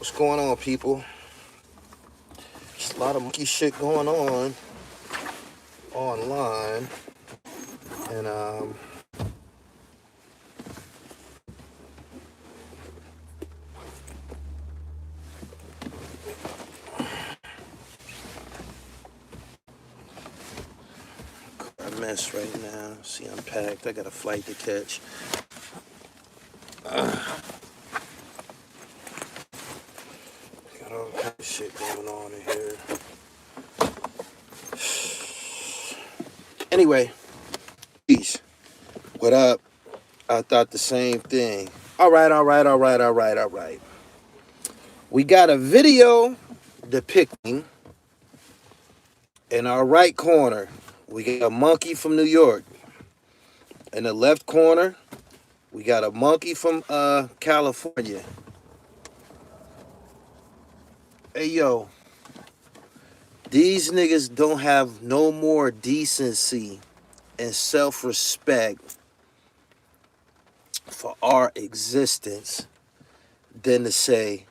What's going on, people? There's a lot of monkey shit going on online, and a mess right now. See, I'm packed. I got a flight to catch. Got all kind of shit going on in here. Anyway, peace. What up? I thought the same thing. All right. We got a video depicting in our right corner. We got a monkey from New York. In the left corner, we got a monkey from California. Hey, yo. These niggas don't have no more decency and self-respect for our existence than to say,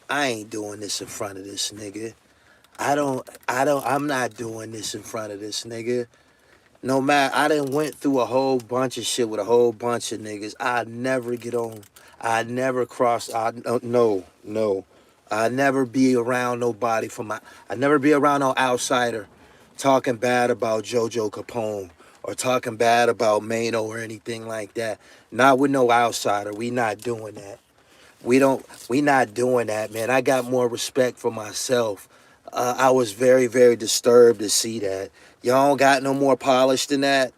I ain't doing this in front of this nigga. I'm not doing this in front of this nigga. No matter, I done went through a whole bunch of shit with a whole bunch of niggas. I never get on. I never cross. No. I never be around nobody I never be around no outsider talking bad about JoJo Capone or talking bad about Maino or anything like that. Not with no outsider. We not doing that. We not doing that, man. I got more respect for myself. I was very, very disturbed to see that. Y'all don't got no more polish than that.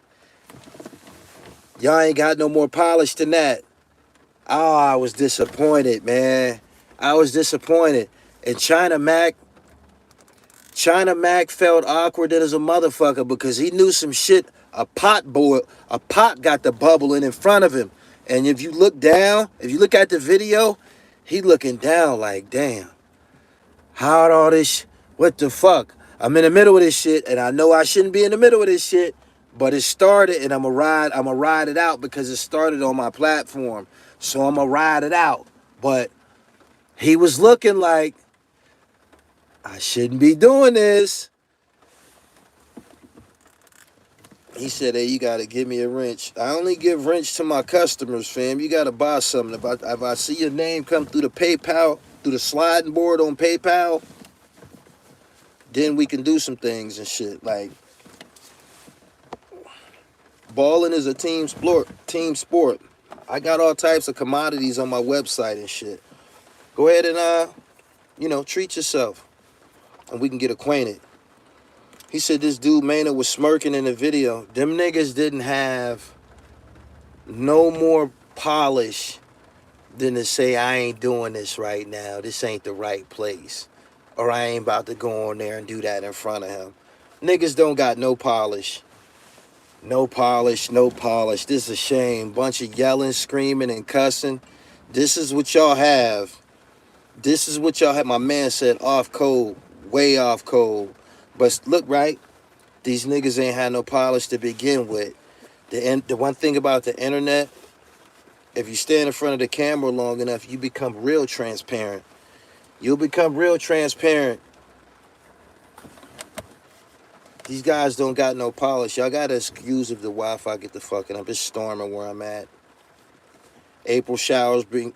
Y'all ain't got no more polish than that. Oh, I was disappointed, man. I was disappointed. And China Mac felt awkward as a motherfucker because he knew some shit. A pot got the bubbling in front of him. And if you look down, if you look at the video, he looking down like, damn. How all this, what the fuck? I'm in the middle of this shit, and I know I shouldn't be in the middle of this shit, but it started, and I'ma ride it out because it started on my platform. So I'ma ride it out. But he was looking like, I shouldn't be doing this. He said, hey, you gotta give me a wrench. I only give wrench to my customers, fam. You gotta buy something. If I see your name come through the PayPal, through the sliding board on PayPal, then we can do some things and shit. Like, balling is a team sport. I got all types of commodities on my website and shit. Go ahead and treat yourself, and we can get acquainted. He said this dude Maino was smirking in the video. Them niggas didn't have no more polish than to say, I ain't doing this right now. This ain't the right place. Or I ain't about to go on there and do that in front of him. Niggas don't got no polish. No polish. This is a shame. Bunch of yelling, screaming, and cussing. This is what y'all have. My man said off code. Way off code. But look, right? These niggas ain't had no polish to begin with. The one thing about the internet, if you stand in front of the camera long enough, you become real transparent. You'll become real transparent. These guys don't got no polish. Y'all got to excuse if the Wi-Fi get the fucking up. It's storming where I'm at. April showers bring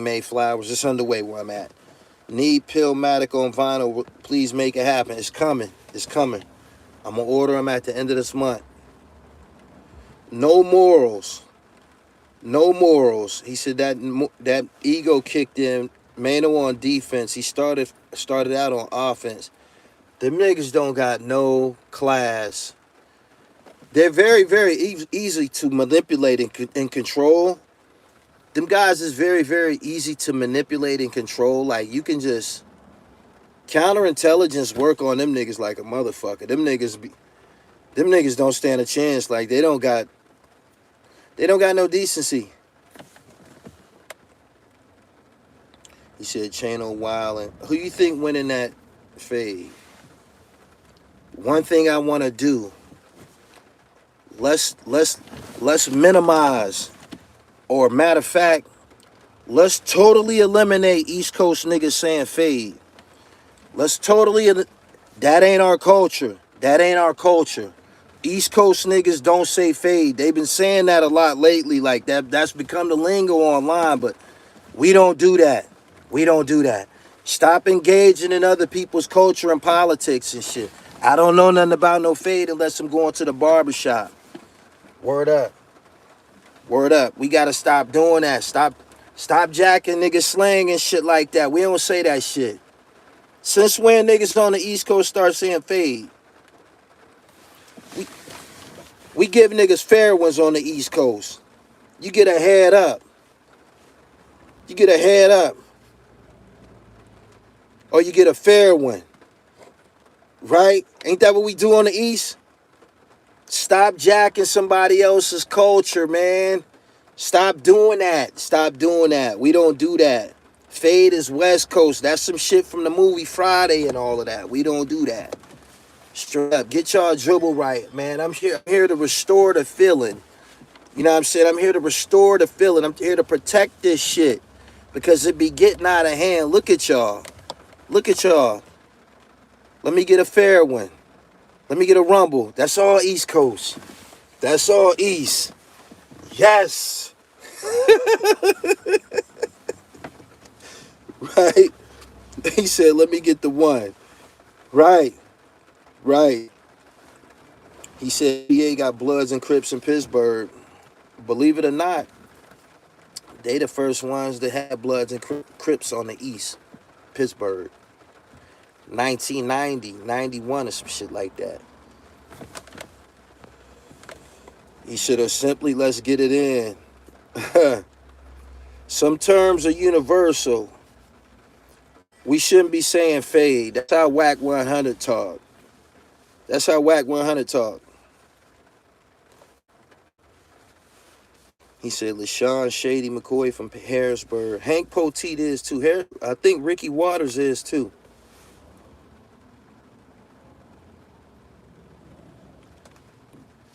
May flowers. It's underway where I'm at. Need Pillmatic on vinyl. Please make it happen. It's coming. I'm going to order them at the end of this month. No morals. He said that ego kicked in. Maino on defense. He started out on offense. Them niggas don't got no class. They're very, very easy to manipulate and control. Them guys is very, very easy to manipulate and control. Like, you can just counterintelligence work on them niggas like a motherfucker. Them niggas don't stand a chance. Like, they don't got no decency. He said Chano Wildin'. Who you think went in that fade? One thing I want to do, let's minimize, or matter of fact, Let's totally eliminate East Coast niggas saying fade. Let's totally, that ain't our culture. That ain't our culture. East Coast niggas don't say fade. They've been saying that a lot lately. Like that's become the lingo online, but we don't do that. We don't do that. Stop engaging in other people's culture and politics and shit. I don't know nothing about no fade unless I'm going to the barbershop. Word up. Word up. We gotta stop doing that. Stop jacking niggas slang and shit like that. We don't say that shit. Since when niggas on the East Coast start saying fade? We give niggas fair ones on the East Coast. You get a head up. You get a head up. Or you get a fair one. Right? Ain't that what we do on the East? Stop jacking somebody else's culture, man. Stop doing that. Stop doing that. We don't do that. Fade is West Coast. That's some shit from the movie Friday and all of that. We don't do that. Straight up. Get y'all dribble right, man. I'm here to restore the feeling. You know what I'm saying? I'm here to restore the feeling. I'm here to protect this shit. Because it be getting out of hand. Look at y'all. Look at y'all. Let me get a fair one. Let me get a rumble. That's all East Coast. That's all East. Yes. Right? He said, let me get the one. Right. Right. He said, PA got Bloods and Crips in Pittsburgh. Believe it or not, they the first ones that had Bloods and Crips on the East. Pittsburgh. 1990, 91 or some shit like that. He should have simply, let's get it in. Some terms are universal. We shouldn't be saying fade. That's how Wack 100 talk. That's how Wack 100 talk. He said, LaShawn Shady McCoy from Harrisburg. Hank Poteet is too. I think Ricky Waters is too.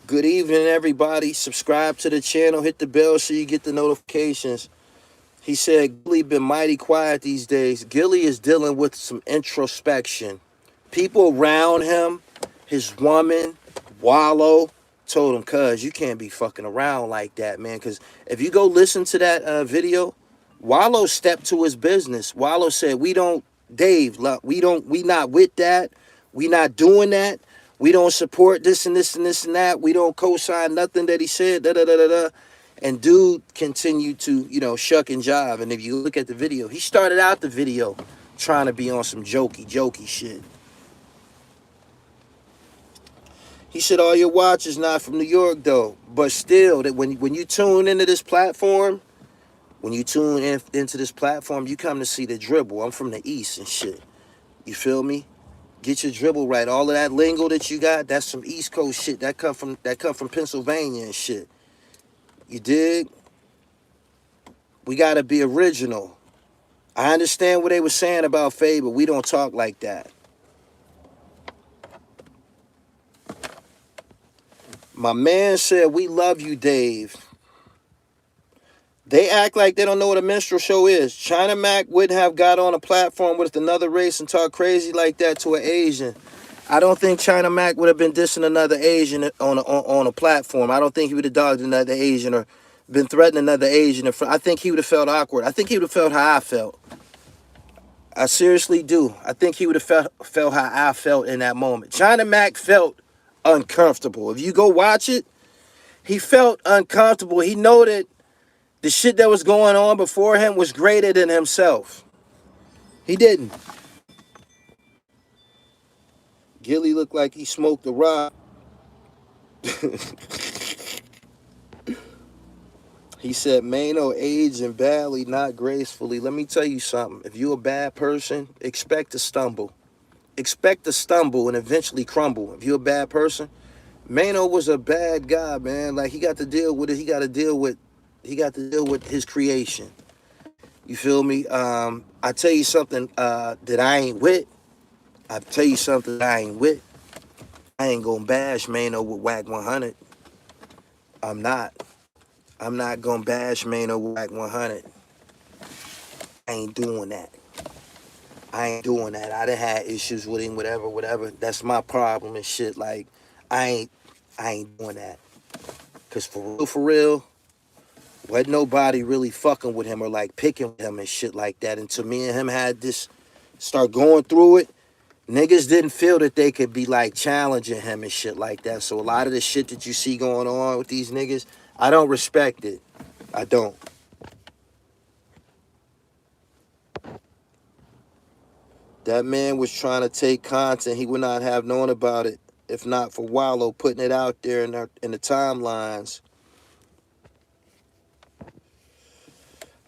Good evening, everybody. Subscribe to the channel. Hit the bell so you get the notifications. He said, Gully been mighty quiet these days. Gully is dealing with some introspection. People around him, his woman, Wallow, told him, cuz, you can't be fucking around like that, man. Because if you go listen to that video, Wallow stepped to his business. Wallow said, we not with that. We not doing that. We don't support this and this and this and that. We don't co-sign nothing that he said, da-da-da-da-da. And dude continued to, shuck and jive. And if you look at the video, he started out the video trying to be on some jokey shit. He said, all your watch is not from New York, though. But still, that when you tune into this platform, you come to see the dribble. I'm from the East and shit. You feel me? Get your dribble right. All of that lingo that you got, that's some East Coast shit. That come from Pennsylvania and shit. You dig? We got to be original. I understand what they were saying about Faye, but we don't talk like that. My man said, we love you, Dave. They act like they don't know what a minstrel show is. China Mac wouldn't have got on a platform with another race and talk crazy like that to an Asian. I don't think China Mac would have been dissing another Asian on a platform. I don't think he would have dogged another Asian or been threatening another Asian. I think he would have felt awkward. I think he would have felt how I felt. I seriously do. I think he would have felt how I felt in that moment. China Mac felt uncomfortable. If you go watch it, he felt uncomfortable. He know that the shit that was going on before him was greater than himself. He didn't. Gilly looked like he smoked a rock. He said, Maino aged and badly, not gracefully. Let me tell you something. If you're a bad person, expect to stumble. Expect to stumble and eventually crumble. If you're a bad person, Maino was a bad guy, man. Like, he got to deal with it. He got to deal with his creation. You feel me? I tell you something that I ain't with. I tell you something that I ain't with. I ain't gonna bash Maino with Wack 100. I'm not gonna bash Maino with Wack 100. I ain't doing that. I ain't doing that. I done had issues with him, whatever. That's my problem and shit. Like, I ain't doing that. Cause for real, wasn't nobody really fucking with him or like picking with him and shit like that. Until me and him had this start going through it, niggas didn't feel that they could be like challenging him and shit like that. So a lot of the shit that you see going on with these niggas, I don't respect it. I don't. That man was trying to take content he would not have known about it if not for Wallow putting it out there in the timelines.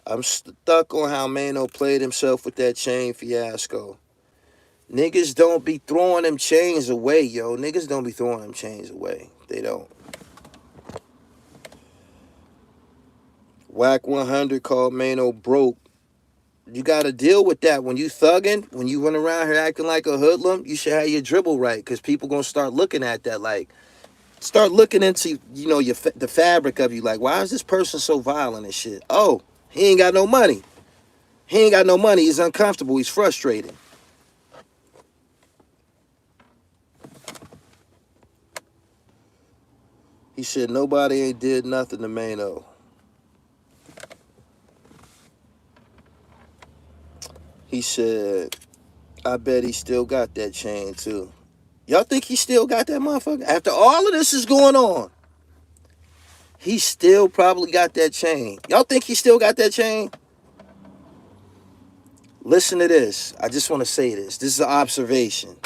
I'm stuck on how Maino played himself with that chain fiasco. Niggas don't be throwing them chains away, yo. Niggas don't be throwing them chains away. They don't. Wack 100 called Maino broke. You got to deal with that. When you thugging, when you run around here acting like a hoodlum, you should have your dribble right, because people going to start looking at that like, start looking into, you know, the fabric of you. Like, why is this person so violent and shit? Oh, he ain't got no money. He ain't got no money. He's uncomfortable. He's frustrated. He said, nobody ain't did nothing to Maino. He said, I bet he still got that chain, too. Y'all think he still got that motherfucker? After all of this is going on, he still probably got that chain. Y'all think he still got that chain? Listen to this. I just want to say this. This is an observation.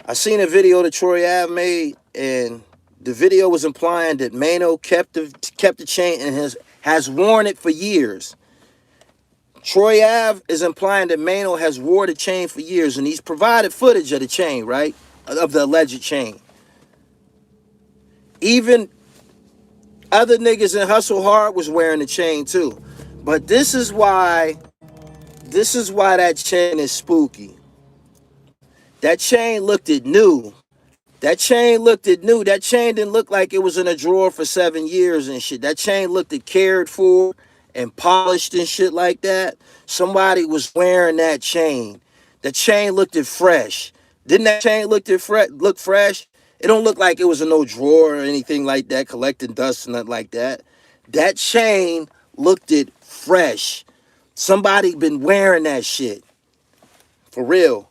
I seen a video that Troy Ave made, and the video was implying that Maino kept the chain and has worn it for years. Troy Ave is implying that Maino has wore the chain for years, and he's provided footage of the chain, right? Of the alleged chain. Even other niggas in Hustle Hard was wearing the chain too. But this is why that chain is spooky. That chain looked at new. That chain looked at new. That chain didn't look like it was in a drawer for 7 years and shit. That chain looked at cared for and polished and shit like that. Somebody was wearing that chain. The chain looked at fresh. Didn't that chain look fresh? It don't look like it was in no drawer or anything like that, collecting dust and nothing like that. That chain looked at fresh. Somebody been wearing that shit. For real.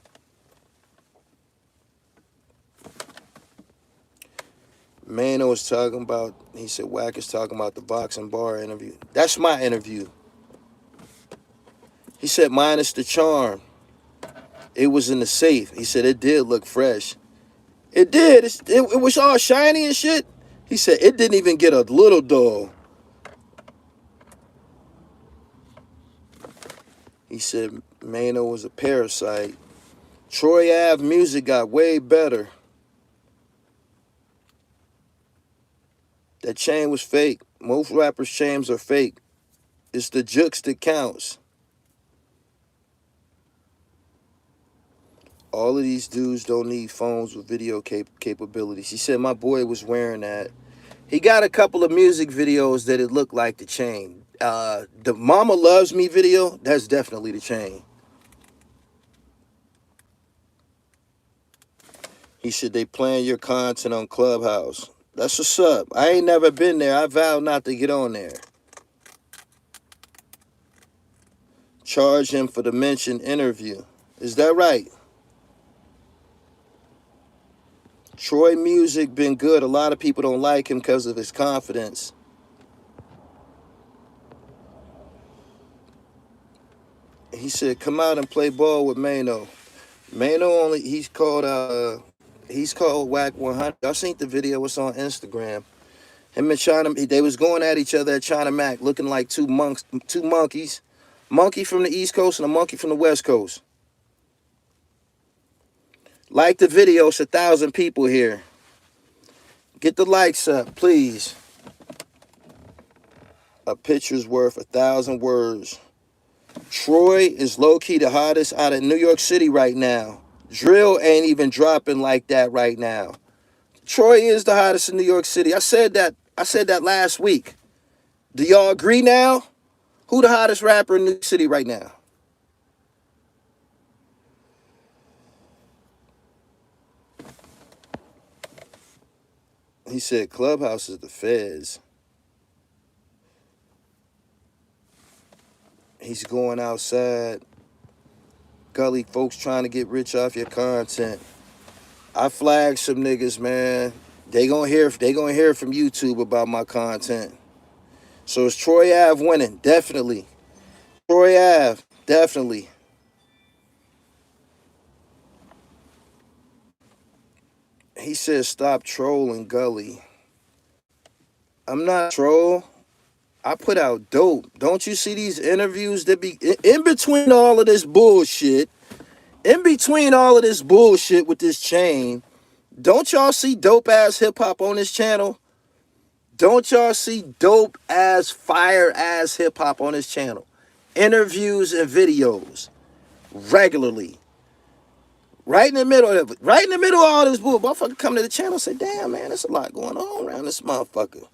Maino was talking about, he said Wack is talking about the boxing bar interview. That's my interview. He said minus the charm. It was in the safe. He said it did look fresh. It did. It was all shiny and shit. He said it didn't even get a little dull. He said Maino was a parasite. Troy Ave music got way better. That chain was fake. Most rappers' chains are fake. It's the jukes that counts. All of these dudes don't need phones with video capabilities. He said my boy was wearing that. He got a couple of music videos that it looked like the chain. The Mama Loves Me video, that's definitely the chain. He said they playing your content on Clubhouse. That's what's up. I ain't never been there. I vowed not to get on there. Charge him for the mentioned interview. Is that right? Troy music been good. A lot of people don't like him because of his confidence. He said, come out and play ball with Maino. Maino he's called Wack 100. Y'all seen the video? It's on Instagram. Him and China, they was going at each other at China Mac, looking like two monkeys. Monkey from the East Coast and a monkey from the West Coast. Like the video, it's 1,000 people here. Get the likes up, please. A picture's worth 1,000 words. Troy is low-key the hottest out of New York City right now. Drill ain't even dropping like that right now. Troy is the hottest in New York City. I said that last week. Do y'all agree now? Who the hottest rapper in New York City right now? He said Clubhouse is the feds. He's going outside. Gully folks trying to get rich off your content. I flagged some niggas, man. They gonna hear from YouTube about my content. So it's Troy Ave winning, definitely. Troy Ave, definitely. He said stop trolling Gully. I'm not troll. I put out dope. Don't you see these interviews that be in between all of this bullshit? In between all of this bullshit with this chain, don't y'all see dope ass hip hop on this channel? Don't y'all see dope ass fire ass hip hop on this channel? Interviews and videos regularly. Right in the middle of it. Right in the middle of all this bull. Motherfucker come to the channel and say, damn man, there's a lot going on around this motherfucker.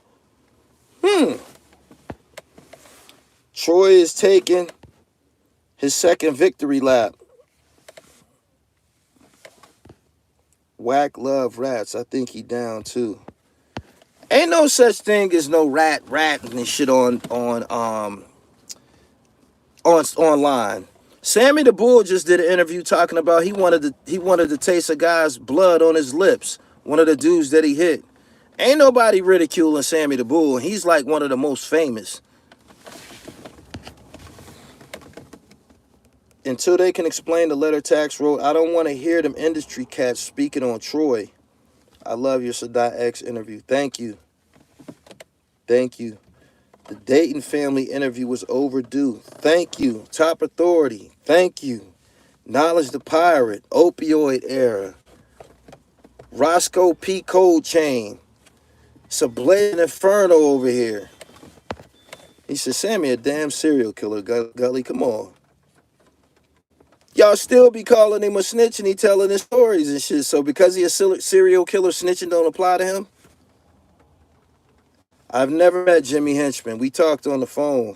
Troy is taking his second victory lap. Wack love rats. I think he down too. Ain't no such thing as no rat and shit online. Sammy the Bull just did an interview talking about he wanted to taste a guy's blood on his lips. One of the dudes that he hit. Ain't nobody ridiculing Sammy the Bull. He's like one of the most famous. Until they can explain the letter tax road, I don't want to hear them industry cats speaking on Troy. I love your Sadat X interview. Thank you. Thank you. The Dayton family interview was overdue. Thank you. Top Authority. Thank you. Knowledge the Pirate. Opioid Era. Roscoe P. Cold Chain. It's a blazing inferno over here. He said, Sammy a damn serial killer, Gully. Come on. Y'all still be calling him a snitch and he telling his stories and shit. So because he a serial killer, snitching don't apply to him? I've never met Jimmy Henchman. We talked on the phone.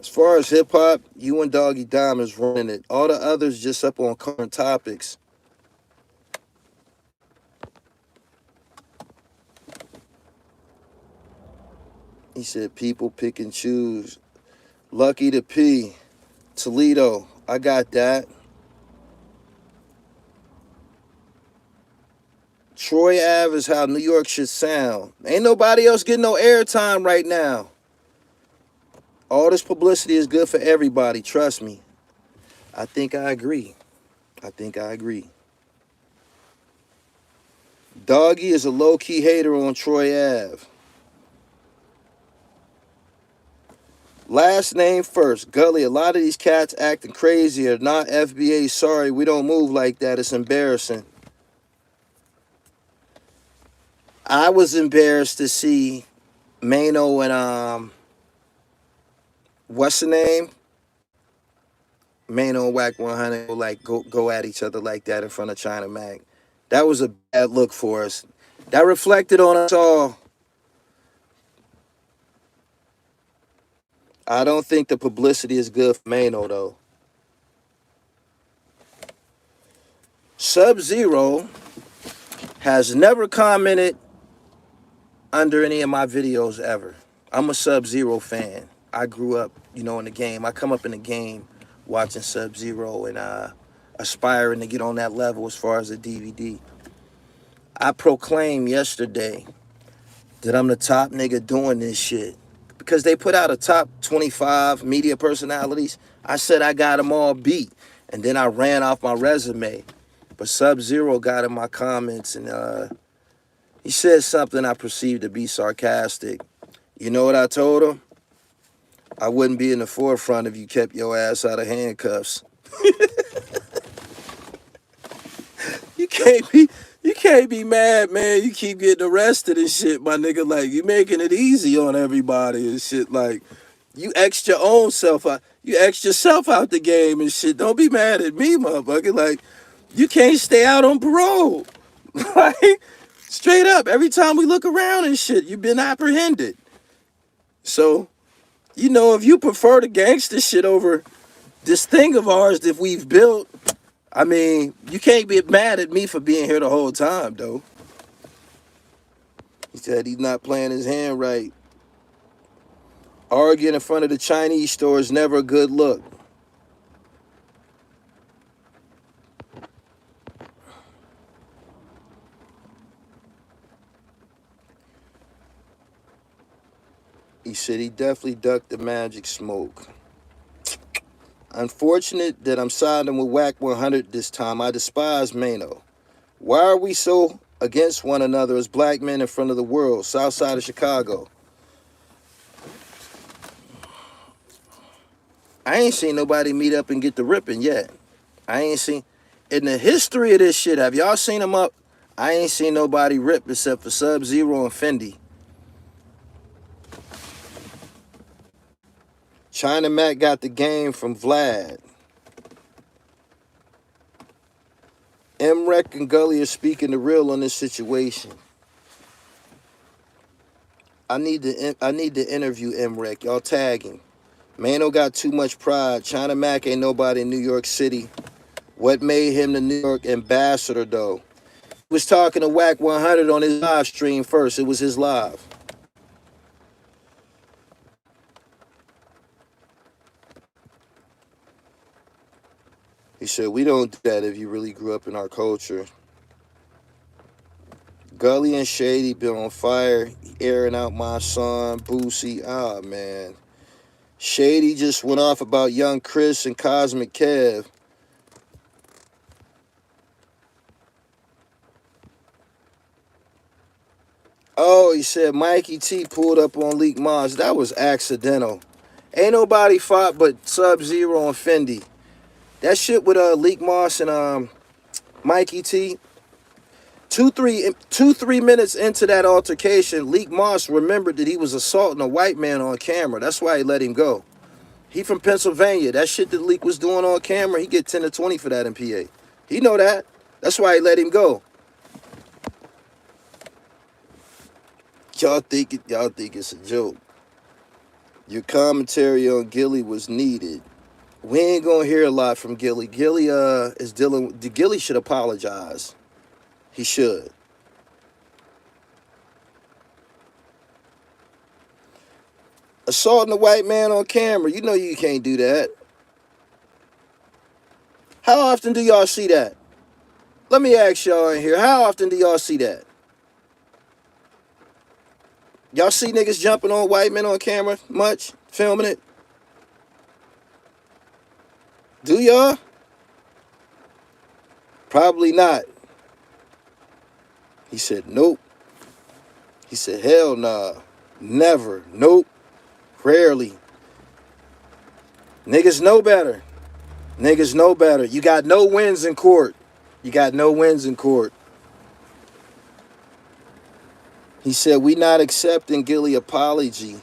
As far as hip-hop, you and Doggy Diamond's running it. All the others just up on current topics. He said people pick and choose. Lucky to P. Toledo, I got that. Troy Ave is how New York should sound. Ain't nobody else getting no airtime right now. All this publicity is good for everybody, trust me. I think I agree. Doggy is a low-key hater on Troy Ave. Last name first. Gully, a lot of these cats acting crazy are not FBA. Sorry, we don't move like that. It's embarrassing. I was embarrassed to see Maino and, what's the name? Maino and Wack 100 like go at each other like that in front of China Mac. That was a bad look for us. That reflected on us all. I don't think the publicity is good for Maino, though. Sub-Zero has never commented under any of my videos ever. I'm a Sub-Zero fan. I grew up, in the game. I come up in the game watching Sub-Zero and aspiring to get on that level as far as the DVD. I proclaimed yesterday that I'm the top nigga doing this shit. Because they put out a top 25 media personalities. I said I got them all beat. And then I ran off my resume. But Sub-Zero got in my comments and he said something I perceived to be sarcastic. You know what I told him? I wouldn't be in the forefront if you kept your ass out of handcuffs. You can't be mad, man. You keep getting arrested and shit, my nigga. Like, you making it easy on everybody and shit. Like, you X your own self out. You X yourself out the game and shit. Don't be mad at me, motherfucker. Like, you can't stay out on parole. Like, straight up. Every time we look around and shit, you've been apprehended. So, you know, if you prefer the gangster shit over this thing of ours that we've built, I mean, you can't be mad at me for being here the whole time, though. He said he's not playing his hand right. Arguing in front of the Chinese store is never a good look. He said he definitely ducked the magic smoke. Unfortunate that I'm siding with Wack 100 this time. I despise Maino. Why are we so against one another as black men in front of the world, south side of Chicago? I ain't seen nobody meet up and get the ripping yet. I ain't seen, in the history of this shit, have y'all seen them up? I ain't seen nobody rip except for Sub-Zero and Fendi. China Mac got the game from Vlad. MREC and Gully are speaking the real on this situation. I need to interview MREC. Y'all tag him. Maino got too much pride. China Mac ain't nobody in New York City. What made him the New York ambassador, though? He was talking to Wack 100 on his live stream first. It was his live. He said, we don't do that if you really grew up in our culture. Gully and Shady been on fire, airing out my son, Boosie. Ah, man. Shady just went off about Young Chris and Cosmic Kev. Oh, he said Mikey T pulled up on Leak Moss. That was accidental. Ain't nobody fought but Sub-Zero and Fendi. That shit with Leak Moss and Mikey T. 2-3 minutes into that altercation, Leak Moss remembered that he was assaulting a white man on camera. That's why he let him go. He from Pennsylvania. That shit that Leak was doing on camera, he get 10 to 20 for that in PA. He know that. That's why he let him go. Y'all think it's a joke. Your commentary on Gilly was needed. We ain't gonna hear a lot from Gilly. Gilly is dealing. Gilly should apologize. He should. Assaulting a white man on camera. You know you can't do that. How often do y'all see that? Let me ask y'all in here. How often do y'all see that? Y'all see niggas jumping on white men on camera much? Filming it? Do y'all? Probably not. He said, nope. He said, hell nah. Never. Nope. Rarely. Niggas know better. Niggas know better. You got no wins in court. You got no wins in court. He said, we not accepting Gilly apology.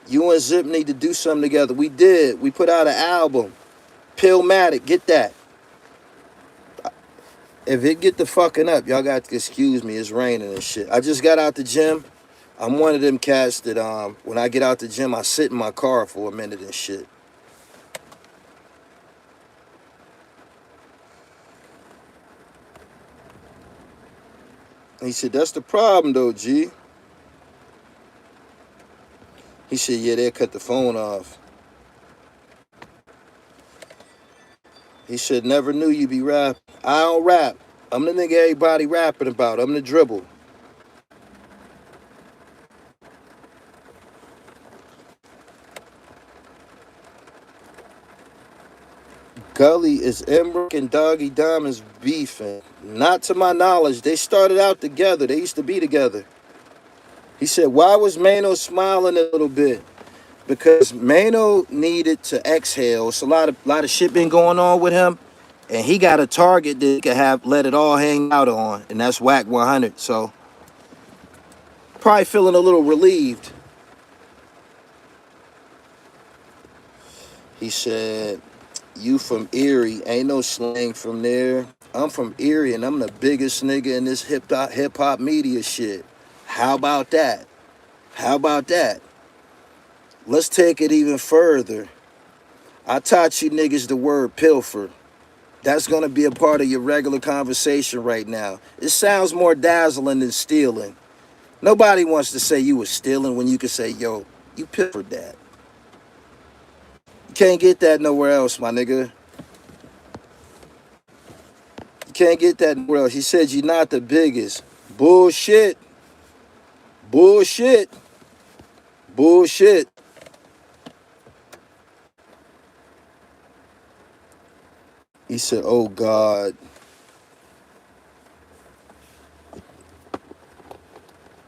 You and Zip need to do something together. We did. We put out an album. Pillmatic. Get that. If it get the fucking up, y'all got to excuse me. It's raining and shit. I just got out the gym. I'm one of them cats that when I get out the gym, I sit in my car for a minute and shit. He said, that's the problem though, G. He said, yeah, they'll cut the phone off. He said, never knew you be rapping. I don't rap. I'm the nigga everybody rapping about. I'm the dribble. Gully is Emmerich and Doggy Diamonds beefing. Not to my knowledge. They started out together. They used to be together. He said, why was Maino smiling a little bit? Because Maino needed to exhale. It's a lot of shit been going on with him. And he got a target that he could have let it all hang out on. And that's Wack 100. So, probably feeling a little relieved. He said, you from Erie. Ain't no slang from there. I'm from Erie and I'm the biggest nigga in this hip hop media shit. How about that? How about that? Let's take it even further. I taught you niggas the word pilfer. That's gonna be a part of your regular conversation right now. It sounds more dazzling than stealing. Nobody wants to say you was stealing when you can say, yo, you pilfered that. You can't get that nowhere else, my nigga. You can't get that nowhere else. He said you're not the biggest. Bullshit. Bullshit. Bullshit. He said, oh God.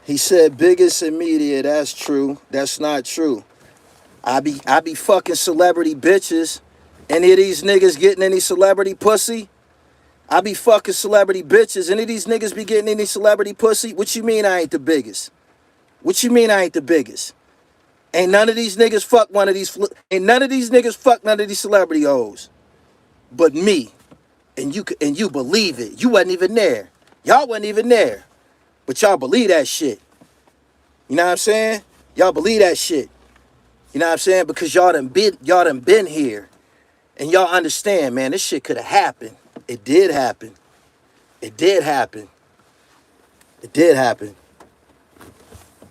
He said biggest in media. That's true. That's not true. I be fucking celebrity bitches. Any of these niggas getting any celebrity pussy? I be fucking celebrity bitches. Any of these niggas be getting any celebrity pussy? What you mean I ain't the biggest? What you mean I ain't the biggest? Ain't none of these niggas fuck one of these. Ain't none of these niggas fuck none of these celebrity hoes. But me, and you believe it. You wasn't even there. Y'all wasn't even there. But y'all believe that shit. You know what I'm saying? Y'all believe that shit. You know what I'm saying? Because y'all done been here. And y'all understand, man, this shit could have happened. It did happen. It did happen. It did happen.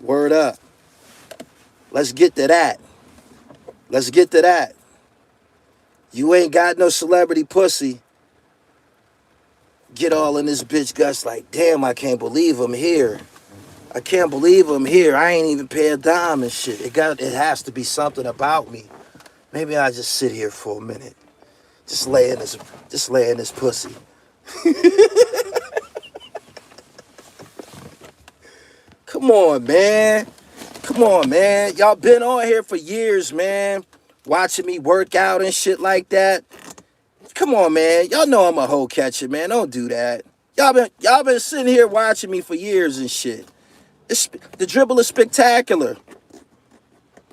Word up. Let's get to that. Let's get to that. You ain't got no celebrity pussy. Get all in this bitch guts like, damn, I can't believe I'm here. I can't believe I'm here. I ain't even pay a dime and shit. It has to be something about me. Maybe I'll just sit here for a minute. Just lay in this pussy. Come on, man. Come on, man. Y'all been on here for years, man. Watching me work out and shit like that. Come on, man. Y'all know I'm a hoe catcher, man. Don't do that. Y'all been sitting here watching me for years and shit. The dribble is spectacular.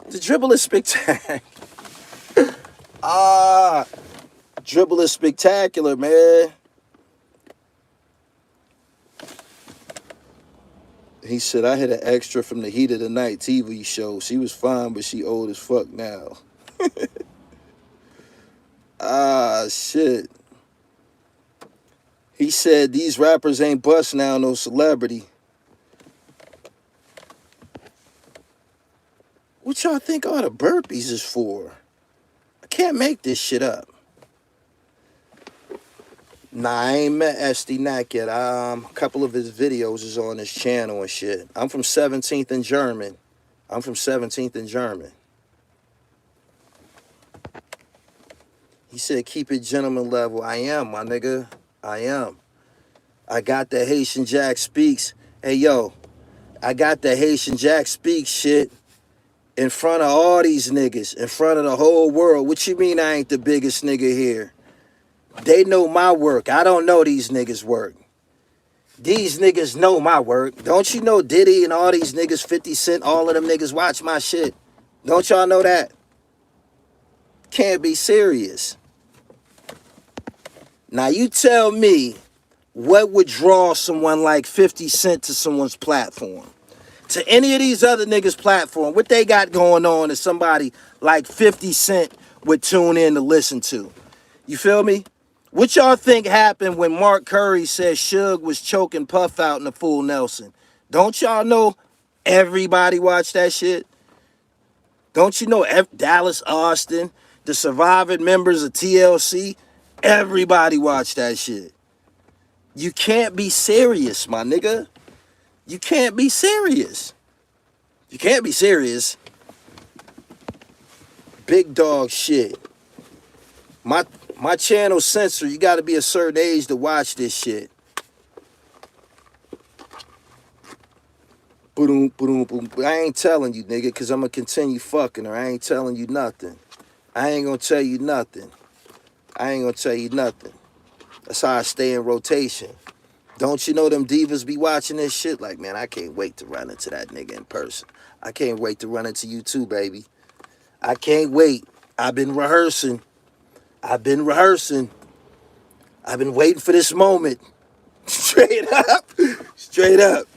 The dribble is spectacular. Dribble is spectacular, man. He said, I had an extra from the Heat of the Night TV show. She was fine, but she old as fuck now. Shit. He said, these rappers ain't bust now, no celebrity. What y'all think all the burpees is for? I can't make this shit up. Nah, I ain't met SD Knack yet. A couple of his videos is on his channel and shit. I'm from 17th and German. He said, keep it gentleman level. I am, my nigga. I am. I got the Haitian Jack Speaks. Hey, yo, I got the Haitian Jack Speaks shit in front of all these niggas, in front of the whole world. What you mean I ain't the biggest nigga here? They know my work. I don't know these niggas' work. These niggas know my work. Don't you know Diddy and all these niggas, 50 Cent, all of them niggas watch my shit? Don't y'all know that? Can't be serious. Now you tell me what would draw someone like 50 Cent to someone's platform? To any of these other niggas' platform, what they got going on that somebody like 50 Cent would tune in to listen to? You feel me? What y'all think happened when Mark Curry said Suge was choking Puff out in the Full Nelson? Don't y'all know everybody watched that shit? Don't you know Dallas Austin, the surviving members of TLC? Everybody watched that shit. You can't be serious, my nigga. You can't be serious. You can't be serious. Big dog shit. My channel censored. You got to be a certain age to watch this shit. Boom, boom, boom. I ain't telling you, nigga, because I'm going to continue fucking her. I ain't telling you nothing. I ain't going to tell you nothing. That's how I stay in rotation. Don't you know them divas be watching this shit? Like, man, I can't wait to run into that nigga in person. I can't wait to run into you too, baby. I can't wait. I've been rehearsing. I've been waiting for this moment. Straight up.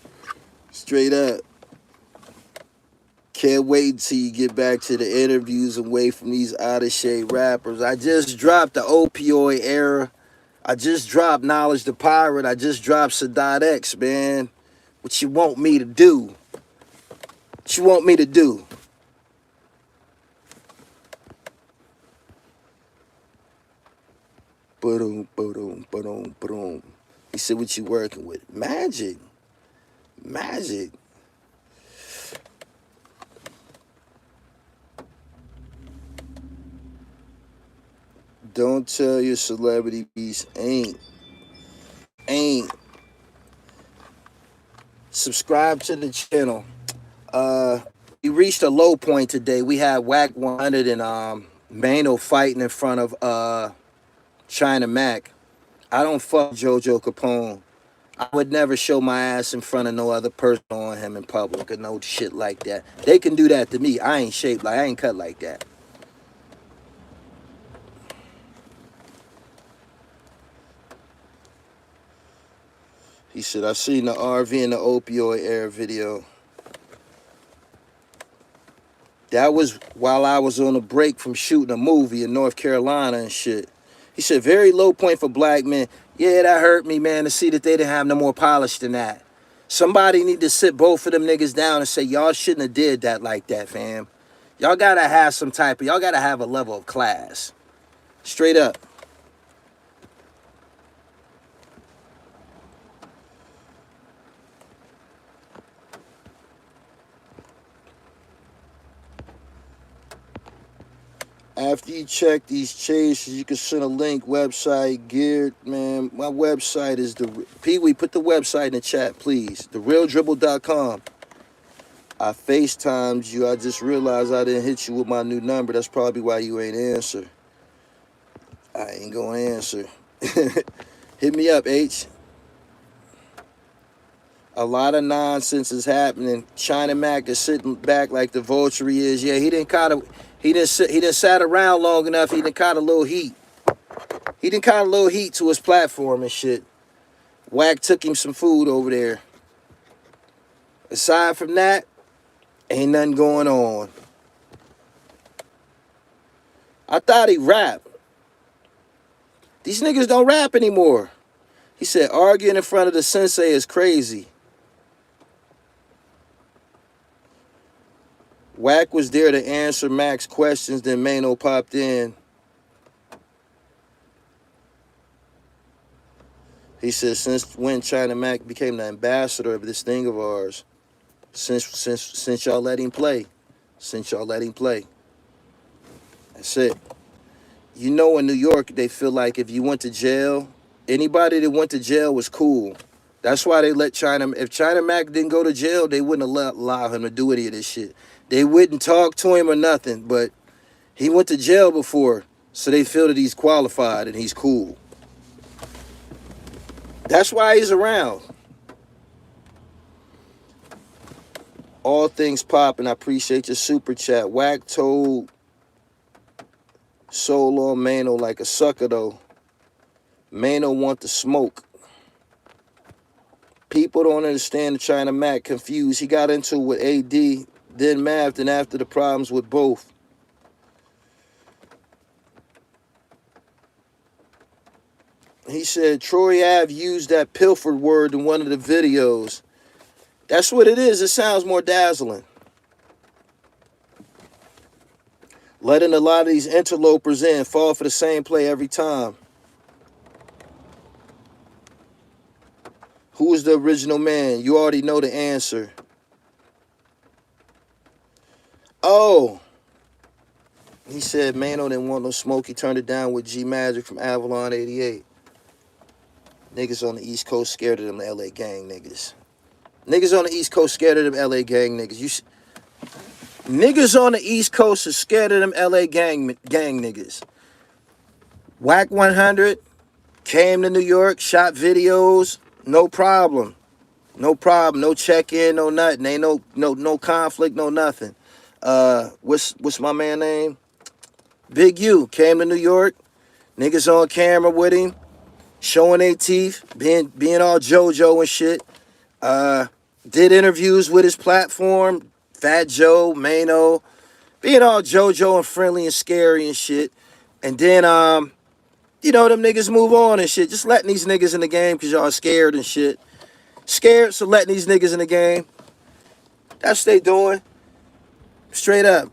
Can't wait until you get back to the interviews and wait from these out of shape rappers. I just dropped the opioid era. I just dropped Knowledge the Pirate. I just dropped Sadat X, man. What you want me to do? What you want me to do? Boom, boom, boom, boom. He said, what you working with? Magic. Magic. Don't tell your celebrities ain't. Subscribe to the channel. We reached a low point today. We had Wack 100 and Maino fighting in front of China Mac. I don't fuck JoJo Capone. I would never show my ass in front of no other person on him in public or no shit like that. They can do that to me. I ain't shaped like, I ain't cut like that. He said, I seen the RV and the opioid era video. That was while I was on a break from shooting a movie in North Carolina and shit. He said, very low point for black men. Yeah, that hurt me, man, to see that they didn't have no more polish than that. Somebody need to sit both of them niggas down and say, y'all shouldn't have did that like that, fam. Y'all gotta have some type of, y'all gotta have a level of class. Straight up. After you check these chases, you can send a link, website, geared, man. My website is Pee-wee, put the website in the chat, please. TheRealDribble.com. I FaceTimed you. I just realized I didn't hit you with my new number. That's probably why you ain't answer. I ain't gonna answer. Hit me up, H. A lot of nonsense is happening. China Mac is sitting back like the vulture he is. Yeah, he didn't sat around long enough. He didn't caught a little heat. He didn't caught a little heat to his platform and shit. Wack took him some food over there. Aside from that, ain't nothing going on. I thought he rapped. These niggas don't rap anymore. He said, arguing in front of the sensei is crazy. Wack was there to answer Mac's questions, then Maino popped in. He said, since when China Mac became the ambassador of this thing of ours? Since y'all let him play. Since y'all let him play. That's it. You know, in New York, they feel like if you went to jail, anybody that went to jail was cool. That's why they let China, if China Mac didn't go to jail, they wouldn't allow him to do any of this shit. They wouldn't talk to him or nothing, but he went to jail before, so they feel that he's qualified and he's cool. That's why he's around. All things popping. I appreciate your super chat. Wack told Solo on Maino like a sucker, though. Maino want the smoke. People don't understand the China Mac. Confused. He got into it with AD, then Mav, and after the problems with both. He said Troy Ave used that pilfered word in one of the videos. That's what it is. It sounds more dazzling. Letting a lot of these interlopers in fall for the same play every time. Who is the original man? You already know the answer. Oh. He said Maino didn't want no smoke. He turned it down with G Magic from Avalon 88. Niggas on the East Coast scared of them LA gang niggas. Niggas on the East Coast scared of them LA gang niggas. Niggas on the East Coast are scared of them LA gang niggas. Wack 100 came to New York, shot videos, no problem. No problem, no check-in, no nothing. Ain't no conflict, no nothing. What's my man name? Big U came to New York. Niggas on camera with him, showing their teeth, being all JoJo and shit. Did interviews with his platform, Fat Joe, Maino, being all JoJo and friendly and scary and shit. And then, you know, them niggas move on and shit. Just letting these niggas in the game because y'all scared and shit. Scared, so letting these niggas in the game. That's what they doing. Straight up.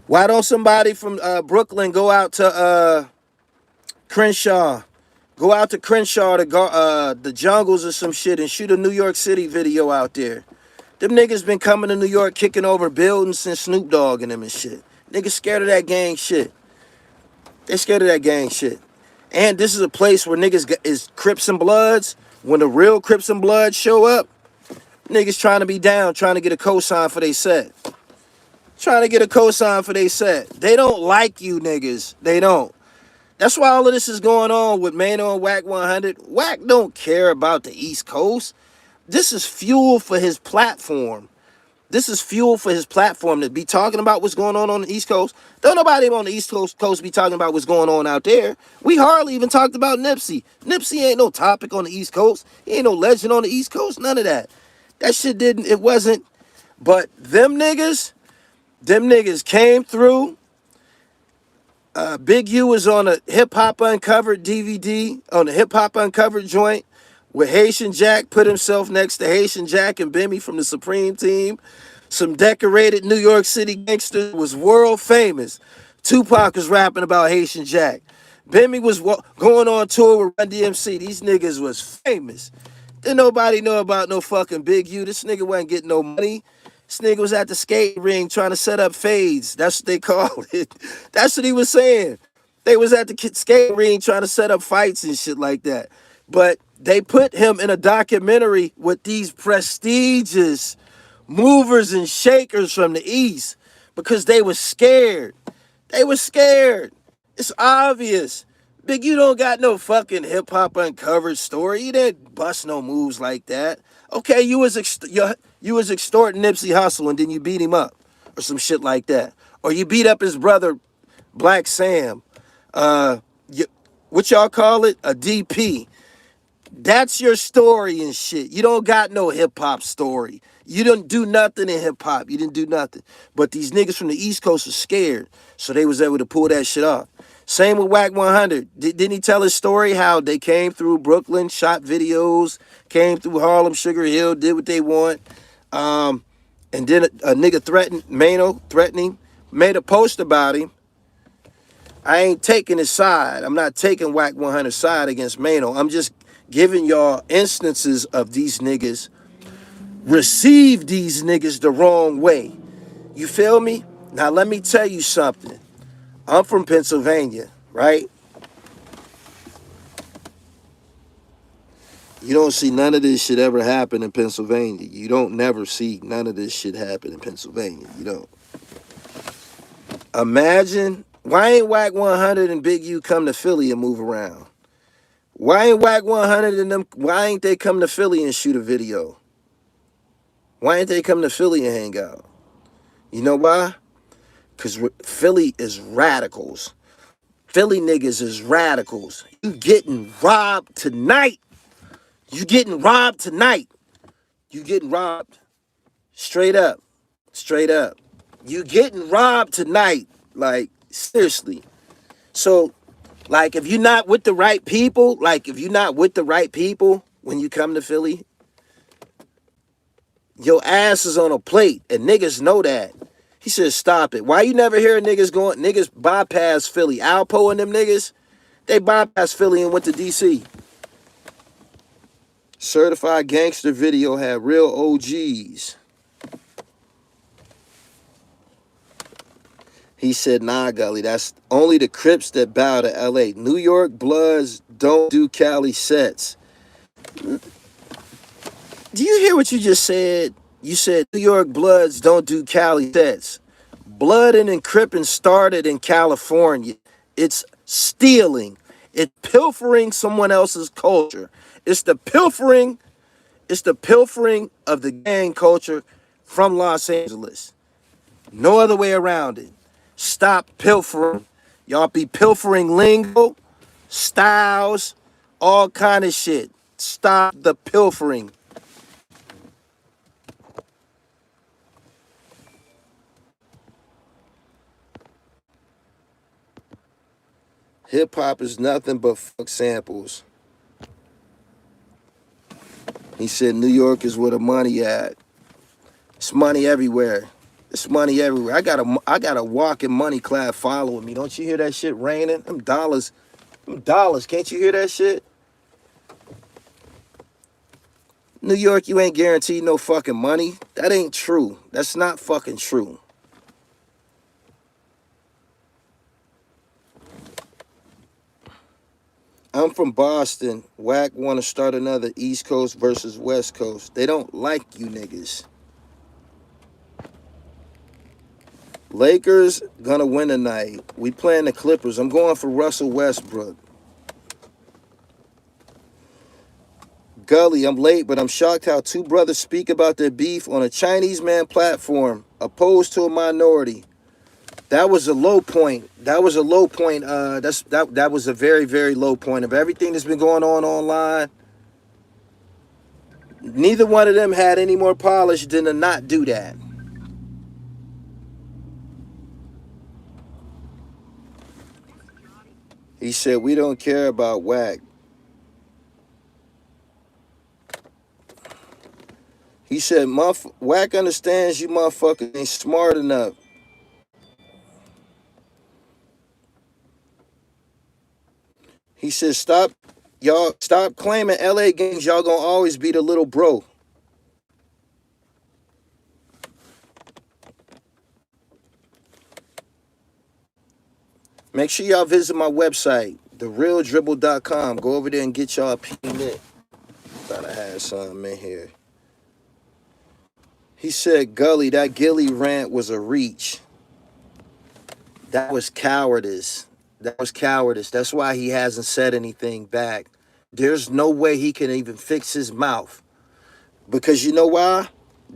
Why don't somebody from Brooklyn go out to Crenshaw? Go out to Crenshaw to go, the jungles or some shit and shoot a New York City video out there. Them niggas been coming to New York kicking over buildings since Snoop Dogg and them and shit. Niggas scared of that gang shit. They scared of that gang shit. And this is a place where niggas is Crips and Bloods. When the real Crips and Bloods show up, niggas trying to be down, trying to get a cosign for they set. Trying to get a cosign for they set. They don't like you niggas. They don't. That's why all of this is going on with Maino and Wack 100. Wack don't care about the East Coast. This is fuel for his platform. This is fuel for his platform to be talking about what's going on the East Coast. Don't nobody on the East Coast be talking about what's going on out there. We hardly even talked about Nipsey. Nipsey ain't no topic on the East Coast. He ain't no legend on the East Coast. None of that. That shit didn't, it wasn't. But them niggas came through. Big U was on a Hip Hop Uncovered DVD, on the Hip Hop Uncovered joint, where Haitian Jack put himself next to Haitian Jack and Bimmy from the Supreme Team. Some decorated New York City gangster was world famous. Tupac was rapping about Haitian Jack. Bimmy was going on tour with Run DMC. These niggas was famous. Didn't nobody know about no fucking Big U. This nigga wasn't getting no money. This nigga was at the skate ring trying to set up fades. That's what they called it. That's what he was saying. They was at the skate ring trying to set up fights and shit like that. But they put him in a documentary with these prestigious movers and shakers from the East because they were scared. They were scared. It's obvious. Big, you don't got no fucking Hip Hop Uncovered story. You didn't bust no moves like that. Okay, you was extorting Nipsey Hussle and then you beat him up or some shit like that. Or you beat up his brother, Black Sam. What y'all call it? A DP. That's your story and shit. You don't got no hip-hop story. You didn't do nothing in hip-hop. You didn't do nothing. But these niggas from the East Coast are scared, so they was able to pull that shit off. Same with Wack 100. Didn't he tell his story how they came through Brooklyn, shot videos, came through Harlem, Sugar Hill, did what they want. And then a nigga threatening, made a post about him. I ain't taking his side. I'm not taking Wack 100's side against Maino. I'm just giving y'all instances of these niggas receive these niggas the wrong way. You feel me? Now let me tell you something. I'm from Pennsylvania, right? You don't see none of this shit ever happen in Pennsylvania. You don't never see none of this shit happen in Pennsylvania. You don't. Imagine, why ain't Wack 100 and Big U come to Philly and move around? Why ain't Wack 100 and them, why ain't they come to Philly and shoot a video? Why ain't they come to Philly and hang out? You know why? Because Philly is radicals. Philly niggas is radicals. You getting robbed tonight. You getting robbed tonight. You getting robbed. Straight up. Straight up. You getting robbed tonight. Like, seriously. So, like, if you're not with the right people, when you come to Philly, your ass is on a plate, and niggas know that. He said, stop it. Why you never hear niggas bypass Philly? Alpo and them niggas, they bypassed Philly and went to D.C. Certified Gangster video had real OGs. He said, nah, Gully, that's only the Crips that bow to L.A. New York Bloods don't do Cali sets. Do you hear what you just said? You said New York Bloods don't do Cali sets. Blooding and cripping started in California. It's stealing. It's pilfering someone else's culture. It's the pilfering of the gang culture from Los Angeles. No other way around it. Stop pilfering. Y'all be pilfering lingo, styles, all kind of shit. Stop the pilfering. Hip hop is nothing but fuck samples. He said New York is where the money at. It's money everywhere. It's money everywhere. I got a walking money cloud following me. Don't you hear that shit raining? Them dollars. Can't you hear that shit? New York, you ain't guaranteed no fucking money. That ain't true. That's not fucking true. I'm from Boston. Wack want to start another East Coast versus West Coast. They don't like you niggas. Lakers gonna win tonight. We playing the Clippers. I'm going for Russell Westbrook. Gully, I'm late, but I'm shocked how two brothers speak about their beef on a Chinese man platform, opposed to a minority. That was a low point. That was a low point. That was a very, very low point of everything that's been going on online. Neither one of them had any more polish than to not do that. He said, we don't care about Wack. He said, Wack understands you motherfuckers ain't smart enough. He said, stop claiming LA gangs, y'all gonna always be the little bro. Make sure y'all visit my website, therealdribble.com. Go over there and get y'all a peanut. Thought I had something in here. He said, Gully, that Gilly rant was a reach. That was cowardice. That's why he hasn't said anything back. There's no way he can even fix his mouth. Because you know why?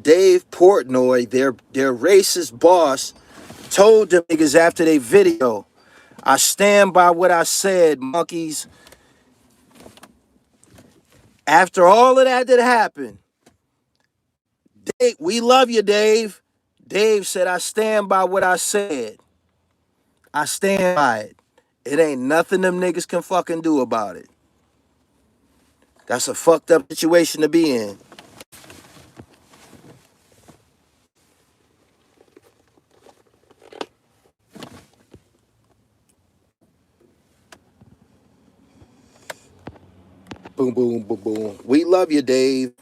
Dave Portnoy, their racist boss, told them niggas after their video, I stand by what I said, monkeys. After all of that happened, Dave, we love you, Dave. Dave said, I stand by what I said. I stand by it. It ain't nothing them niggas can fucking do about it. That's a fucked up situation to be in. Boom, boom, boom, boom. We love you, Dave.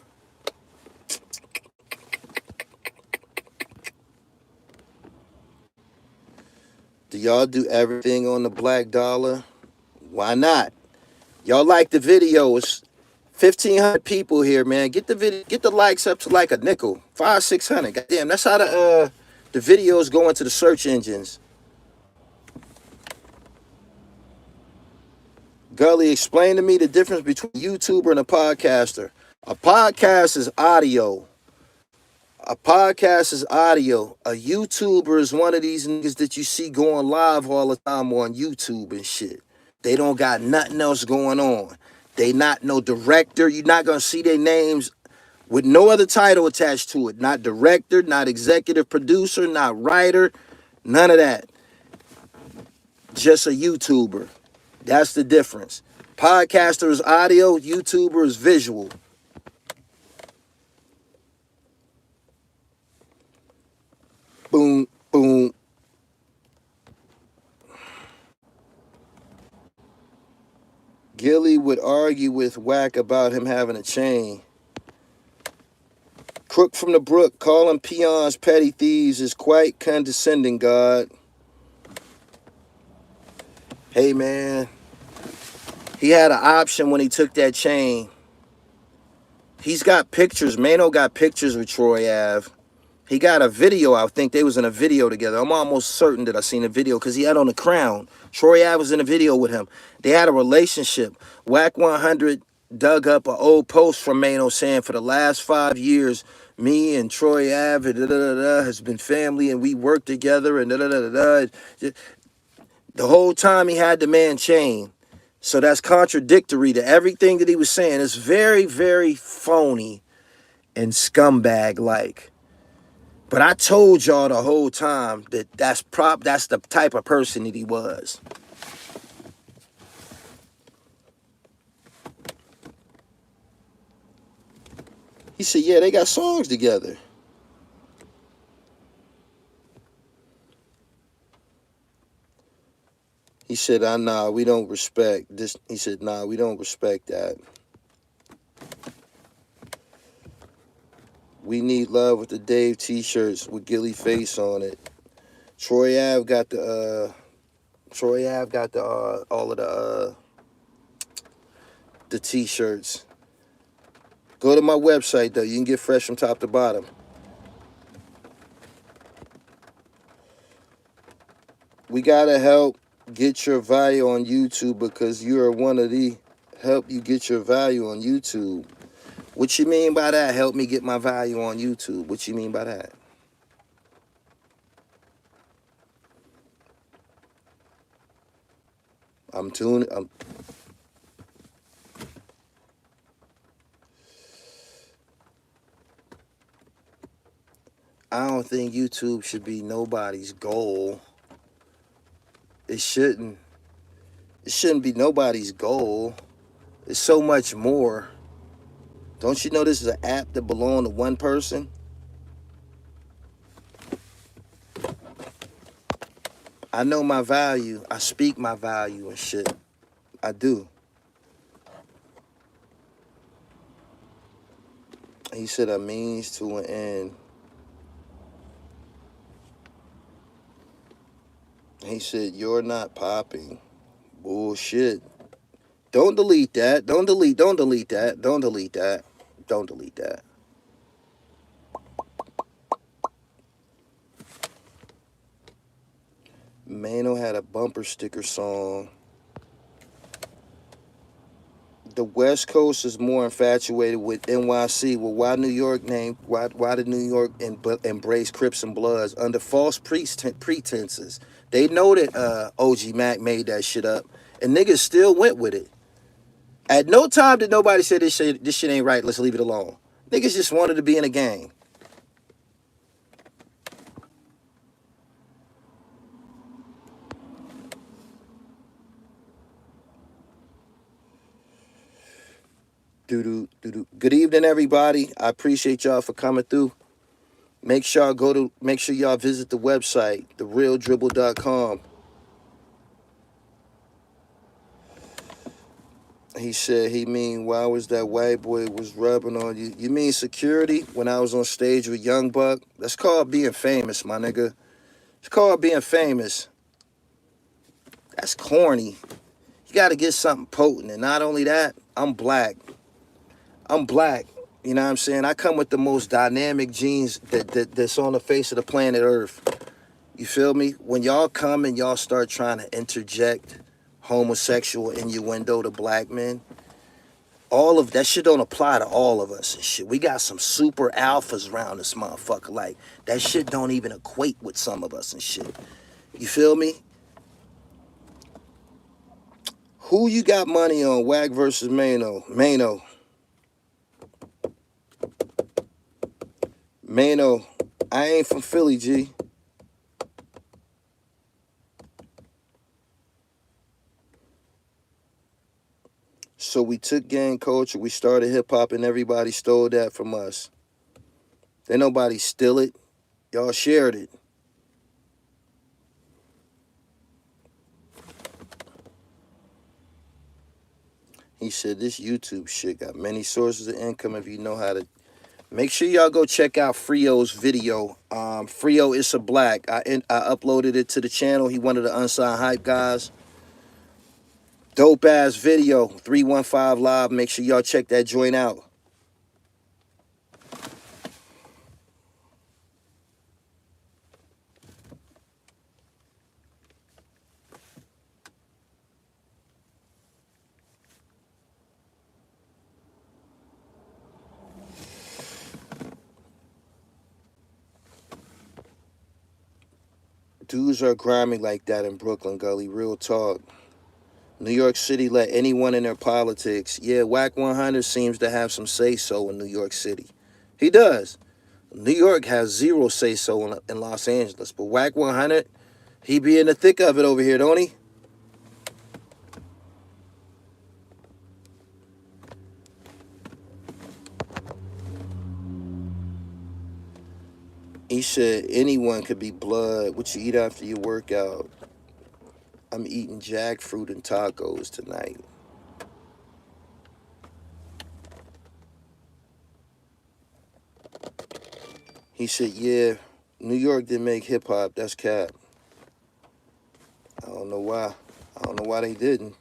Do y'all do everything on the black dollar? Why not? Y'all like the video. It's 1,500 people here, man. Get the likes up to like a nickel. 500, 600. Goddamn, that's how the videos go into the search engines. Gully, explain to me the difference between a YouTuber and a podcaster. A podcast is audio. A podcast is audio. A YouTuber is one of these niggas that you see going live all the time on YouTube and shit. They don't got nothing else going on. They not no director. You're not going to see their names with no other title attached to it. Not director, not executive producer, not writer, none of that. Just a YouTuber. That's the difference. Podcaster is audio, YouTuber is visual. Boom, boom. Gilly would argue with Wack about him having a chain. Crook from the Brook, calling peons petty thieves is quite condescending, God. Hey, man. He had an option when he took that chain. He's got pictures. Maino got pictures with Troy Ave. He got a video. I think they was in a video together. I'm almost certain that I seen a video because he had on the crown. Troy Ave was in a video with him. They had a relationship. Wack 100 dug up an old post from Maino saying for the last 5 years, me and Troy Ave has been family and we work together and The whole time he had the man chained. So that's contradictory to everything that he was saying. It's very, very phony and scumbag-like. But I told y'all the whole time that that's the type of person that he was. He said, yeah, they got songs together. He said, nah, we don't respect this. He said, nah, we don't respect that. We need love with the Dave t-shirts with Gilly face on it. Troy Ave got the all of the t-shirts. Go to my website though. You can get fresh from top to bottom. We gotta help get your value on YouTube because you are one of the help you get your value on YouTube. What you mean by that? Help me get my value on YouTube. What you mean by that? I'm tuning. I don't think YouTube should be nobody's goal. It shouldn't. It shouldn't be nobody's goal. It's so much more. Don't you know this is an app that belongs to one person? I know my value. I speak my value and shit. I do. He said a means to an end. He said, you're not popping. Bullshit. Don't delete that. Don't delete that. Don't delete that. Don't delete that. Maino had a bumper sticker song. The West Coast is more infatuated with NYC. Well, why New York name? Why did New York embrace Crips and Bloods under false pretenses? They know that OG Mac made that shit up, and niggas still went with it. At no time did nobody say this shit ain't right. Let's leave it alone. Niggas just wanted to be in a gang. Good evening, everybody. I appreciate y'all for coming through. Make sure y'all visit the website, therealdribble.com. He said why was that white boy was rubbing on you? You mean security when I was on stage with Young Buck? That's called being famous, my nigga. It's called being famous. That's corny. You gotta get something potent. And not only that, I'm black. You know what I'm saying? I come with the most dynamic genes that's on the face of the planet Earth. You feel me? When y'all come and y'all start trying to interject homosexual innuendo to black men, all of that shit don't apply to all of us and shit. We got some super alphas around this motherfucker. Like, that shit don't even equate with some of us and shit. You feel me? Who you got money on, Wack versus Maino? Maino, I ain't from Philly, G. So we took gang culture, we started hip-hop, and everybody stole that from us. Then nobody steal it. Y'all shared it. He said, this YouTube shit got many sources of income if you know how to. Make sure y'all go check out Frio's video. Frio is a black. I uploaded it to the channel. He one of the unsigned hype guys. Dope ass video. 315 Live. Make sure y'all check that joint out. Dudes are grimy like that in Brooklyn, Gully. Real talk. New York City let anyone in their politics. Yeah, Wack 100 seems to have some say-so in New York City. He does. New York has zero say-so in Los Angeles. But Wack 100, he be in the thick of it over here, don't he? He said anyone could be blood. What you eat after your workout? I'm eating jackfruit and tacos tonight. He said, yeah, New York didn't make hip hop. That's cap. I don't know why. I don't know why they didn't.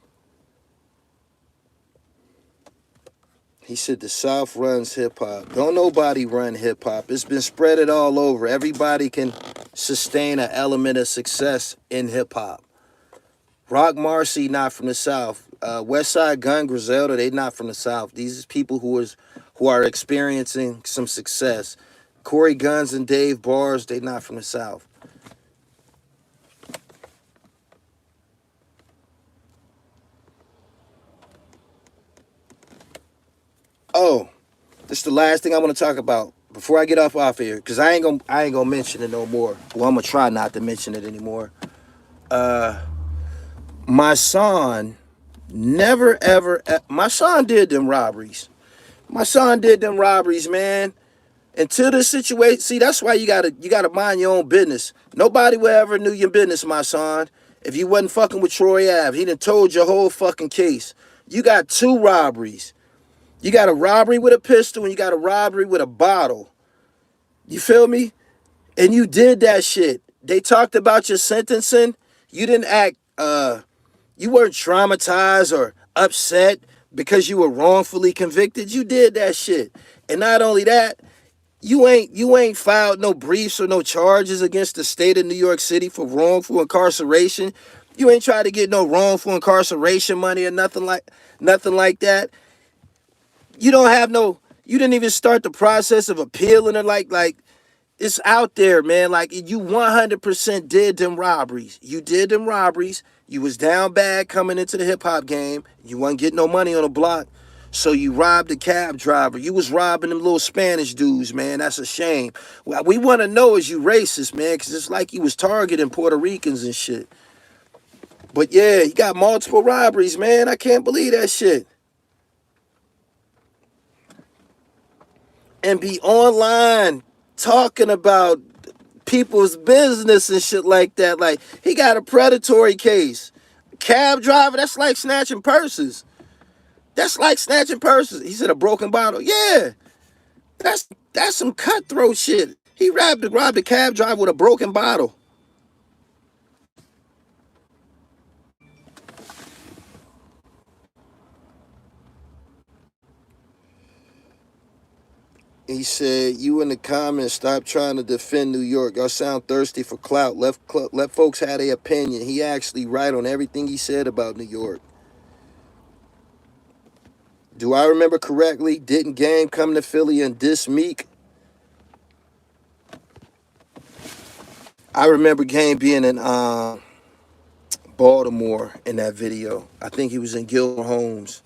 He said the South runs hip hop. Don't nobody run hip hop. It's been spreaded all over. Everybody can sustain an element of success in hip hop. Rock Marcy not from the South. West Side Gun Griselda, they not from the South. These are people who are experiencing some success. Corey Guns and Dave Bars, they not from the South. Oh, this is the last thing I want to talk about before I get off here, because I ain't gonna mention it no more. Well, I'm gonna try not to mention it anymore. My son never ever. My son did them robberies. My son did them robberies, man. Until this situation, see, that's why you gotta mind your own business. Nobody will ever knew your business, my son. If you wasn't fucking with Troy Ave, he done told your whole fucking case. You got 2 robberies. You got a robbery with a pistol and you got a robbery with a bottle. You feel me? And you did that shit. They talked about your sentencing. You didn't act, you weren't traumatized or upset because you were wrongfully convicted. You did that shit. And not only that, you ain't filed no briefs or no charges against the state of New York City for wrongful incarceration. You ain't tried to get no wrongful incarceration money or nothing like that. You don't have no, you didn't even start the process of appealing it. Like it's out there, man. Like you 100% did them robberies. You did them robberies. You was down bad coming into the hip hop game. You wasn't getting no money on the block. So you robbed a cab driver. You was robbing them little Spanish dudes, man. That's a shame. What we want to know is you racist, man, because it's like you was targeting Puerto Ricans and shit. But yeah, you got multiple robberies, man. I can't believe that shit. And be online talking about people's business and shit like that. Like, he got a predatory case. Cab driver, that's like snatching purses. That's like snatching purses. He said a broken bottle. Yeah, that's some cutthroat shit. He robbed a cab driver with a broken bottle. He said, you in the comments, stop trying to defend New York. Y'all sound thirsty for clout. Let folks have their opinion. He actually right on everything he said about New York. Do I remember correctly? Didn't Game come to Philly and diss Meek? I remember Game being in Baltimore in that video. I think he was in Gilmore Homes.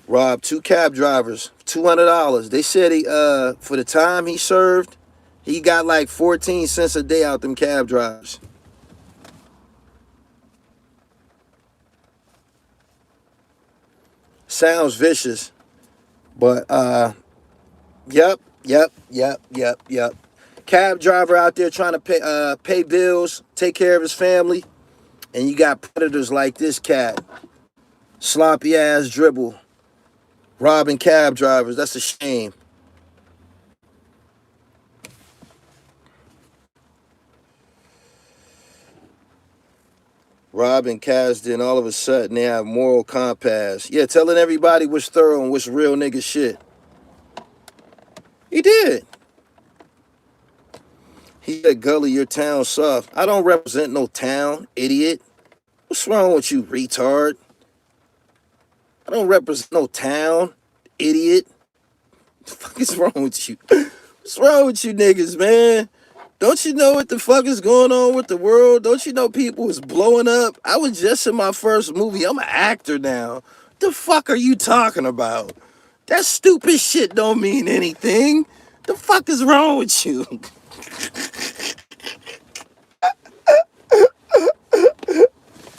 Robbed 2 cab drivers, $200. They said he for the time he served, he got like 14 cents a day out them cab drivers. Sounds vicious, but yep. Cab driver out there trying to pay bills, take care of his family, and you got predators like this cat, sloppy ass dribble, robbing cab drivers. That's a shame. Robbing cabs, then all of a sudden they have moral compass. Yeah, telling everybody what's thorough and what's real nigga shit. He did. He said, Gully, your town soft. I don't represent no town, idiot. What's wrong with you, retard? I don't represent no town, idiot. What the fuck is wrong with you? What's wrong with you niggas, man? Don't you know what the fuck is going on with the world? Don't you know people is blowing up? I was just in my first movie. I'm an actor now. What the fuck are you talking about? That stupid shit don't mean anything. The fuck is wrong with you?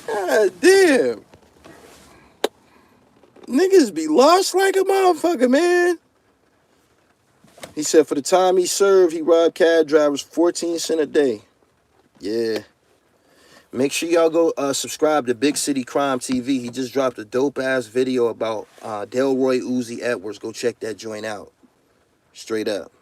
God damn. Niggas be lost like a motherfucker, man. He said for the time he served, he robbed cab drivers 14 cents a day. Yeah. Make sure y'all go subscribe to Big City Crime TV. He just dropped a dope-ass video about Delroy Uzi Edwards. Go check that joint out. Straight up.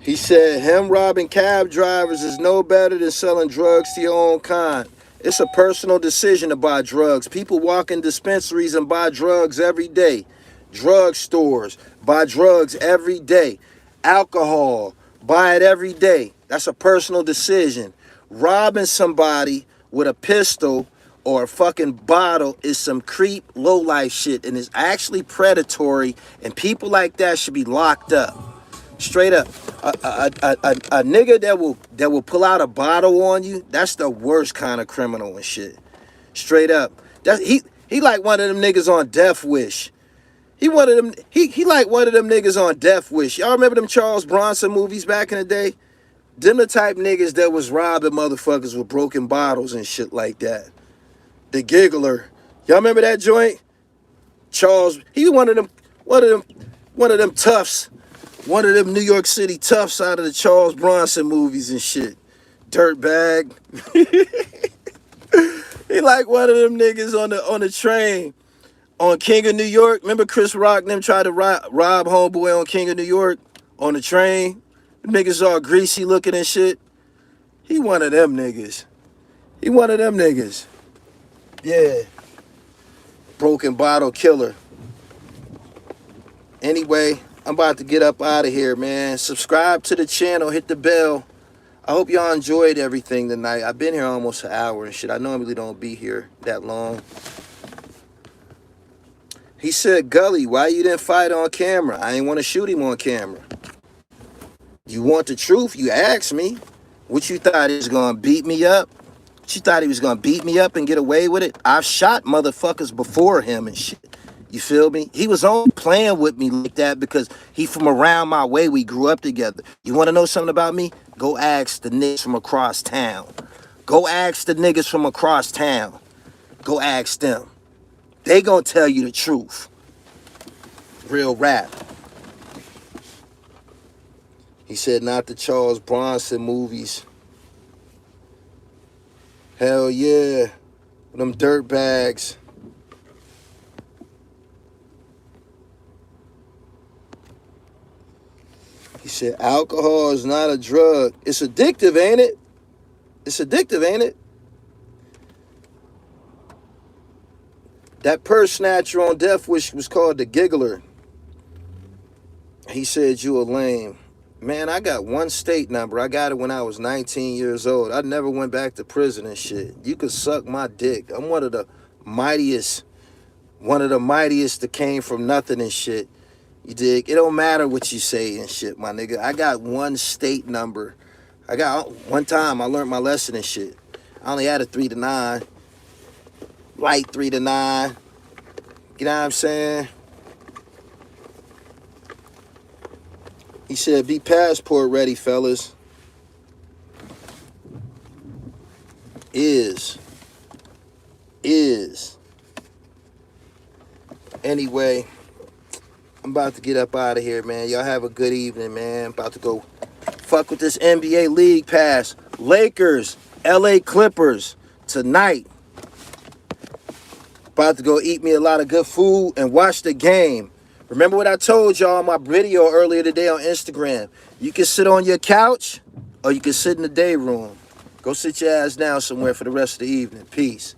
He said him robbing cab drivers is no better than selling drugs to your own kind. It's a personal decision to buy drugs. People walk in dispensaries and buy drugs every day. Drug stores buy drugs every day. Alcohol, buy it every day. That's a personal decision. Robbing somebody with a pistol or a fucking bottle is some creep, low-life shit, and it's actually predatory, and people like that should be locked up. Straight up. A nigga that will pull out a bottle on you, that's the worst kind of criminal and shit. Straight up. He like one of them niggas on Death Wish. He like one of them niggas on Death Wish. Y'all remember them Charles Bronson movies back in the day? Them the type niggas that was robbing motherfuckers with broken bottles and shit like that. The Giggler. Y'all remember that joint? Charles, he one of them toughs. One of them New York City toughs out of the Charles Bronson movies and shit. Dirtbag. He like one of them niggas on the train on King of New York. Remember Chris Rock and them tried to rob homeboy on King of New York on the train? The niggas all greasy looking and shit. He one of them niggas. He one of them niggas. Yeah. Broken bottle killer. Anyway, I'm about to get up out of here, man. Subscribe to the channel. Hit the bell. I hope y'all enjoyed everything tonight. I've been here almost an hour and shit. I normally don't be here that long. He said, Gully, why you didn't fight on camera? I ain't want to shoot him on camera. You want the truth? You asked me. What you thought he was going to beat me up? What you thought he was going to beat me up and get away with it? I've shot motherfuckers before him and shit. You feel me? He was only playing with me like that because he from around my way. We grew up together. You want to know something about me? Go ask the niggas from across town. Go ask the niggas from across town. Go ask them. They gonna tell you the truth. Real rap. He said not the Charles Bronson movies. Hell yeah. Them dirt bags. He said, alcohol is not a drug. It's addictive, ain't it? It's addictive, ain't it? That purse snatcher on Death Wish was called the Giggler. He said, you a lame. Man, I got one state number. I got it when I was 19 years old. I never went back to prison and shit. You could suck my dick. I'm one of the mightiest that came from nothing and shit. You dig? It don't matter what you say and shit, my nigga. I got one state number. One time I learned my lesson and shit. I only had a 3 to 9. Light 3 to 9. You know what I'm saying? He said, be passport ready, fellas. Is. Anyway, I'm about to get up out of here, man. Y'all have a good evening, man. I'm about to go fuck with this NBA League Pass. Lakers, LA Clippers, tonight. About to go eat me a lot of good food and watch the game. Remember what I told y'all in my video earlier today on Instagram. You can sit on your couch or you can sit in the day room. Go sit your ass down somewhere for the rest of the evening. Peace.